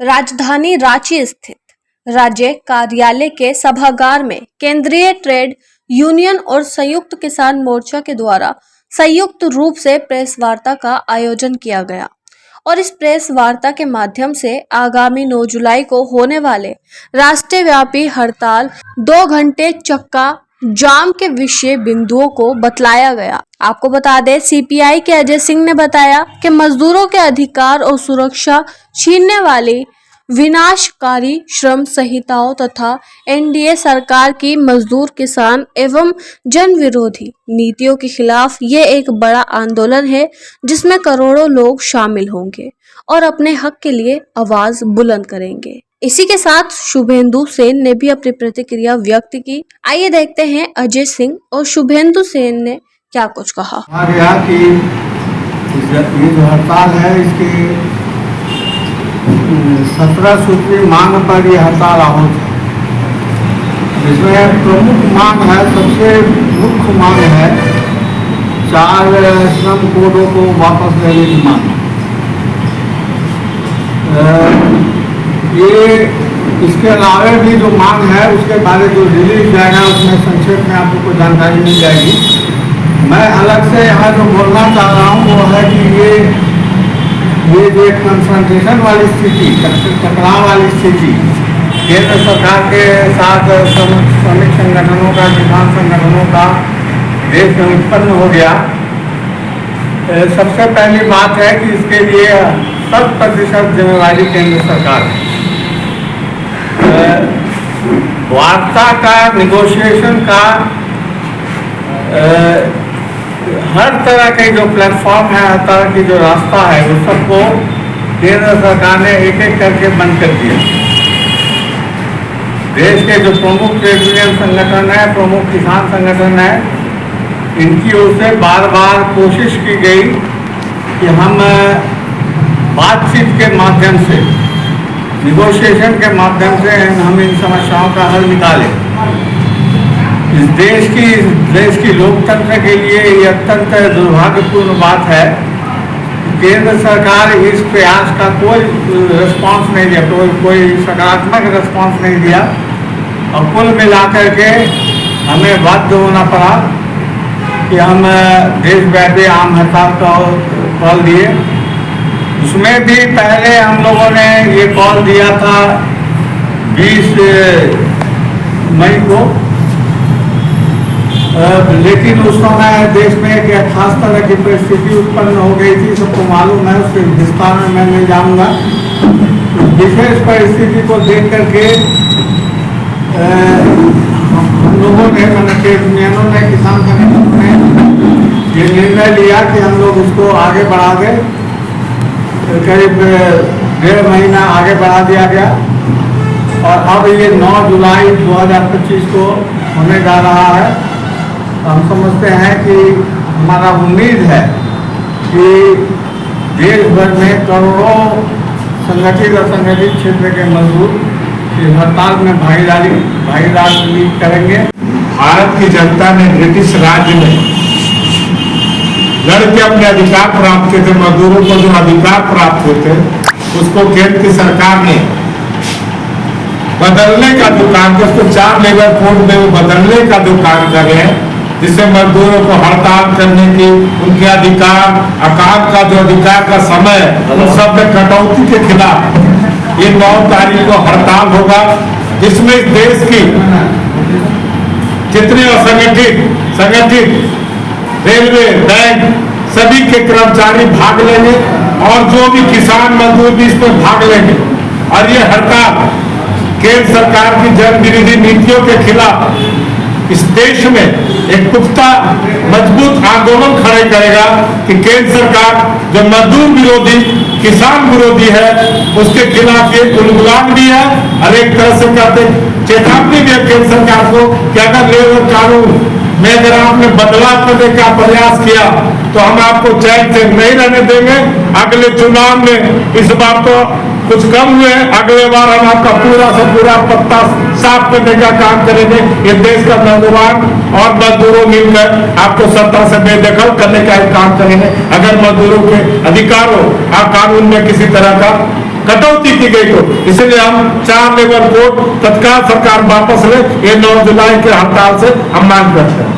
राजधानी रांची स्थित राज्य कार्यालय के सभागार में केंद्रीय ट्रेड यूनियन और संयुक्त किसान मोर्चा के द्वारा संयुक्त रूप से प्रेस वार्ता का आयोजन किया गया और इस प्रेस वार्ता के माध्यम से आगामी 9 जुलाई को होने वाले राष्ट्रव्यापी हड़ताल 2 घंटे चक्का जाम के विषय बिंदुओं को बतलाया गया। आपको बता दें, सीपीआई के अजय सिंह ने बताया कि मजदूरों के अधिकार और सुरक्षा छीनने वाली विनाशकारी श्रम संहिताओं तथा एनडीए सरकार की मजदूर, किसान एवं जन विरोधी नीतियों के खिलाफ ये एक बड़ा आंदोलन है जिसमें करोड़ों लोग शामिल होंगे और अपने हक के लिए आवाज बुलंद करेंगे। इसी के साथ शुभेंदु सेन ने भी अपनी प्रतिक्रिया व्यक्त की। आइए देखते हैं अजय सिंह और शुभेंदु सेन ने क्या कुछ कहा। कि ये जो हड़ताल है इसकी 17 सूत्री मांग पर ये हड़ताल आहूत है। इसमें प्रमुख मांग है, सबसे मुख्य मांग है 4 श्रम कोडों को वापस लेने की मांग। ये इसके अलावा भी जो मांग है उसके बारे जो रिलीज जाएगा उसमें संक्षेप में आप लोग को जानकारी मिल जाएगी। मैं अलग से यहाँ जो बोलना चाह रहा हूँ वो है कि ये जो एक कन्फ्रंटेशन वाली स्थिति, टकराव वाली स्थिति केंद्र सरकार के साथ श्रमिक संगठनों का, किसान संगठनों का देश में उत्पन्न हो गया। सबसे पहली बात है कि इसके लिए 100% जिम्मेवारी केंद्र सरकार है। वार्ता का, निगोशिएशन का, हर तरह के जो प्लेटफॉर्म है, हर तरह की जो रास्ता है, उस सबको केंद्र सरकार ने एक एक करके बंद कर दिया। देश के जो प्रमुख ट्रेड यूनियन संगठन है, प्रमुख किसान संगठन है, इनकी ओर से बार बार कोशिश की गई कि हम बातचीत के माध्यम से, निगोशिएशन के माध्यम से हम इन समस्याओं का हल निकालें। इस देश की लोकतंत्र के लिए ये अत्यंत दुर्भाग्यपूर्ण बात है। केंद्र सरकार इस प्रयास का कोई रिस्पांस नहीं दिया, कोई सकारात्मक रिस्पांस नहीं दिया और कुल मिलाकर के हमें बाध्य होना पड़ा कि हम देशव्यापी आम हड़ताल का कॉल दिए। उसमें भी पहले हम लोगों ने ये कॉल दिया था 20 मई को, लेकिन उस समय देश में एक खास तरह की परिस्थिति उत्पन्न हो गई थी, सबको मालूम है, उसके विस्तार में मैं नहीं जाऊँगा। विशेष परिस्थिति को देख करके हम लोगों ने, ट्रेड यूनियनों ने, किसान संगठनों ने ये निर्णय लिया कि हम लोग उसको आगे बढ़ा दें। करीब 1.5 महीना आगे बढ़ा दिया गया और अब ये 9 जुलाई 2025 को होने जा रहा है। हम समझते हैं कि हमारा उम्मीद है कि देश भर में करोड़ों संगठित और असंगठित क्षेत्र के मजदूर इस हड़ताल में भागीदारी करेंगे। भारत की जनता ने ब्रिटिश राज्य में लड़के अपने अधिकार प्राप्त किए थे, मजदूरों को जो अधिकार प्राप्त हुए थे उसको केंद्र की सरकार ने बदलने का जो काम किया, उसको 4 लेबर कोड में वो बदलने का जो काम कर रहे हैं, जिससे मजदूरों को हड़ताल करने की, उनके अधिकार, अकाल का जो अधिकार का समय, उन सब में कटौती के खिलाफ ये 9 तारीख को हड़ताल होगा, जिसमें इस देश की जितने संगठित रेलवे, बैंक, सभी के कर्मचारी भाग लेंगे और जो भी किसान मजदूर भी इस पर भाग लेंगे। और ये हड़ताल केंद्र सरकार की जन विरोधी नीतियों के खिलाफ इस देश में एक पुख्ता मजबूत आंदोलन खड़े करेगा कि केंद्र सरकार जो मजदूर विरोधी, किसान विरोधी है, उसके खिलाफ ये उल्लंघन भी है और एक तरह से कहते चेतावनी भी है केंद्र सरकार को कि अगर लेबर कानून में अगर आपने बदलाव करने का प्रयास किया तो हम आपको चैन से नहीं रहने देंगे। अगले चुनाव में इस बार तो कुछ कम हुए, अगले बार हम आपका पूरा पत्ता साफ करने का काम करेंगे। ये देश का नौजवान और मजदूरों मिलकर आपको सत्ता से बेदखल करने का काम करेंगे। अगर मजदूरों के अधिकारों और कानून में किसी तरह का कटौती की गई। तो इसलिए हम 4 लेबर कोड तत्काल सरकार वापस ले, ये 9 जुलाई के हड़ताल से हम मांग करते हैं।